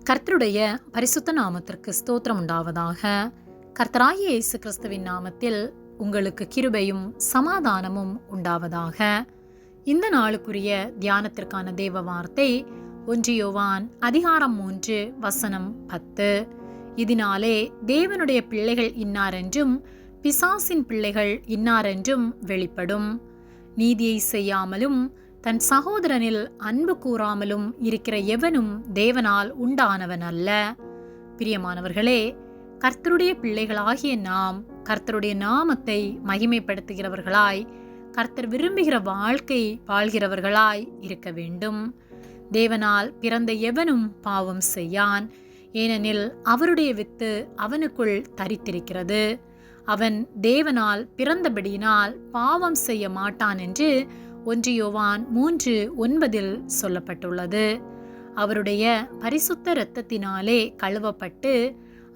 கர்த்தருடைய பரிசுத்த நாமத்திற்கு ஸ்தோத்திரம் உண்டாவதாக. கர்த்தராகிய இயேசு கிறிஸ்துவின் நாமத்தில் உங்களுக்கு கிருபையும் சமாதானமும் உண்டாவதாக. இந்த நாளுக்குரிய தியானத்திற்கான தேவ வார்த்தை 1 யோவான் அதிகாரம் 3 வசனம் 10. இதனாலே தேவனுடைய பிள்ளைகள் இன்னாரென்றும் பிசாசின் பிள்ளைகள் இன்னாரென்றும் வெளிப்படும். நீதியை செய்யாமலும் தன் சகோதரனில் அன்பு கூறாமலும் இருக்கிற எவனும் தேவனால் உண்டானவன் அல்ல. பிரியமானவர்களே, கர்த்தருடைய பிள்ளைகளாகிய நாம் கர்த்தருடைய நாமத்தை மகிமைப்படுத்துகிறவர்களாய், கர்த்தர் விரும்புகிற வாழ்க்கை வாழ்கிறவர்களாய் இருக்க வேண்டும். தேவனால் பிறந்த எவனும் பாவம் செய்யான், ஏனெனில் அவருடைய வித்து அவனுக்குள் தரித்திருக்கிறது. அவன் தேவனால் பிறந்தபடியினால் பாவம் செய்ய மாட்டான் என்று 1 யோவான் 3:9 சொல்லப்பட்டுள்ளது. அவருடைய பரிசுத்த இரத்தத்தினாலே கழுவப்பட்டு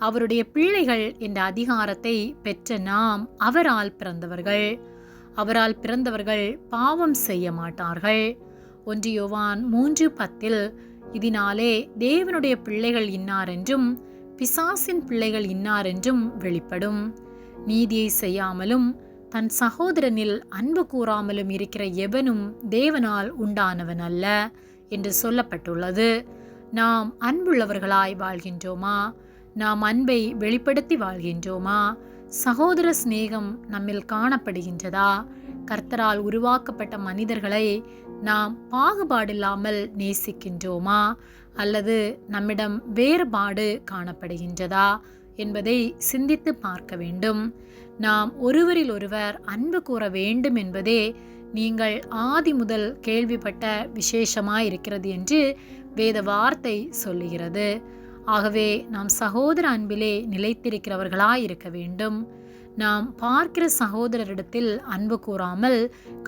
அவருடைய பிள்ளைகள் என்ற அதிகாரத்தை பெற்ற நாம் அவரால் பிறந்தவர்கள். அவரால் பிறந்தவர்கள் பாவம் செய்ய மாட்டார்கள். 1 யோவான் 3:10 இதனாலே தேவனுடைய பிள்ளைகள் இன்னாரென்றும் பிசாசின் பிள்ளைகள் இன்னாரென்றும் வெளிப்படும். நீதியை செய்யாமலும் தன் சகோதரனில் அன்பு கூறாமலும் இருக்கிற எவனும் தேவனால் உண்டானவன் அல்ல என்று சொல்லப்பட்டுள்ளது. நாம் அன்புள்ளவர்களாய் வாழ்கின்றோமா? நாம் அன்பை வெளிப்படுத்தி வாழ்கின்றோமா? சகோதர சிநேகம் நம்மில் காணப்படுகின்றதா? கர்த்தரால் உருவாக்கப்பட்ட மனிதர்களை நாம் பாகுபாடில்லாமல் நேசிக்கின்றோமா? அல்லது நம்மிடம் வேறுபாடு காணப்படுகின்றதா என்பதை சிந்தித்து பார்க்க வேண்டும். நாம் ஒருவரில் ஒருவர் அன்பு கூற வேண்டும் என்பதே நீங்கள் ஆதி முதல் கேள்விப்பட்ட விசேஷமாயிருக்கிறது என்று வேத வார்த்தை சொல்லுகிறது. ஆகவே நாம் சகோதர அன்பிலே நிலைத்திருக்கிறவர்களாயிருக்க வேண்டும். நாம் பார்க்கிற சகோதரரிடத்தில் அன்பு கூறாமல்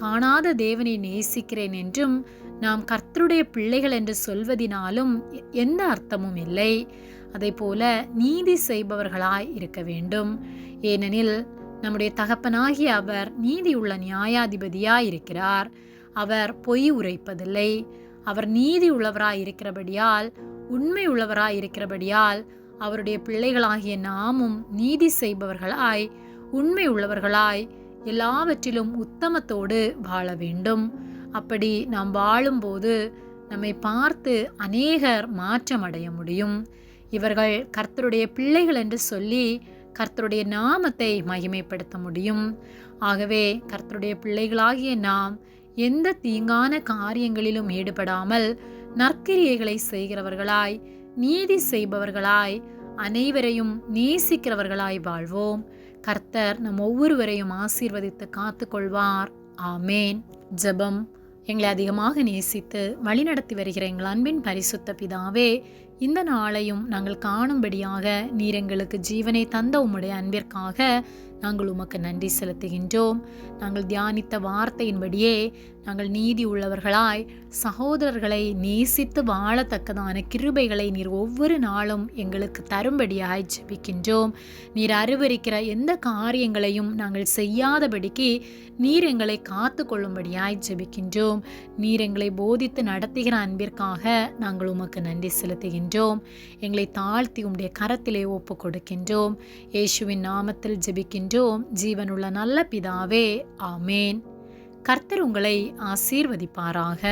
காணாத தேவனை நேசிக்கிறேன் என்றும் நாம் கர்த்தருடைய பிள்ளைகள் என்று சொல்வதினாலும் எந்த அர்த்தமும் இல்லை. அதே போல நீதி செய்பவர்களாய் இருக்க வேண்டும். ஏனெனில் நம்முடைய தகப்பனாகிய அவர் நீதியுள்ள நியாயாதிபதியாய் இருக்கிறார். அவர் பொய் உரைப்பதில்லை. அவர் நீதி உள்ளவராய் இருக்கிறபடியால், உண்மை உள்ளவராய் இருக்கிறபடியால் அவருடைய பிள்ளைகளாகிய நாமும் நீதி செய்பவர்களாய், உண்மை உள்ளவர்களாய், எல்லாவற்றிலும் உத்தமத்தோடு வாழ வேண்டும். அப்படி நாம் வாழும்போது நம்மை பார்த்து அநேகர் மாற்றமடைய முடியும். இவர்கள் கர்த்தருடைய பிள்ளைகள் என்று சொல்லி கர்த்தருடைய நாமத்தை மகிமைப்படுத்த முடியும். ஆகவே கர்த்தருடைய பிள்ளைகளாகிய நாம் எந்த தீங்கான காரியங்களிலும் ஈடுபடாமல் நற்கிரியைகளை செய்கிறவர்களாய், நீதி செய்பவர்களாய், அனைவரையும் நேசிக்கிறவர்களாய் வாழ்வோம். கர்த்தர் நம் ஒவ்வொருவரையும் ஆசீர்வதித்து காத்துக்கொள்வார். ஆமேன். ஜெபம். எங்களை அதிகமாக நேசித்து வழிநடத்தி வருகிற எங்கள் அன்பின் பரிசுத்த பிதாவே, இந்த நாளையும் நாங்கள் காணும்படியாக நீர் எங்களுக்கு ஜீவனை தந்த உம்முடைய அன்பிற்காக நாங்கள் உமக்கு நன்றி செலுத்துகின்றோம். நாங்கள் தியானித்த வார்த்தையின்படியே நாங்கள் நீதி உள்ளவர்களாய் சகோதரர்களை நேசித்து வாழத்தக்கதான கிருபைகளை நீர் ஒவ்வொரு நாளும் எங்களுக்கு தரும்படியாய் ஜெபிக்கின்றோம். நீர் அறிவிருக்கிற எந்த காரியங்களையும் நாங்கள் செய்யாதபடிக்கு நீர் எங்களை காத்து கொள்ளும்படியாய் ஜெபிக்கின்றோம். நீர் எங்களை போதித்து நடத்துகிற அன்பிற்காக நாங்கள் உமக்கு நன்றி செலுத்துகின்றோம். எங்களை தாழ்த்தி உம்முடைய கரத்திலே ஒப்பு கொடுக்கின்றோம். இயேசுவின் நாமத்தில் ஜெபிக்கின்றோம் ஜீவனுள்ள நல்ல பிதாவே. ஆமேன். கர்த்தர் உங்களை ஆசீர்வதிப்பாராக.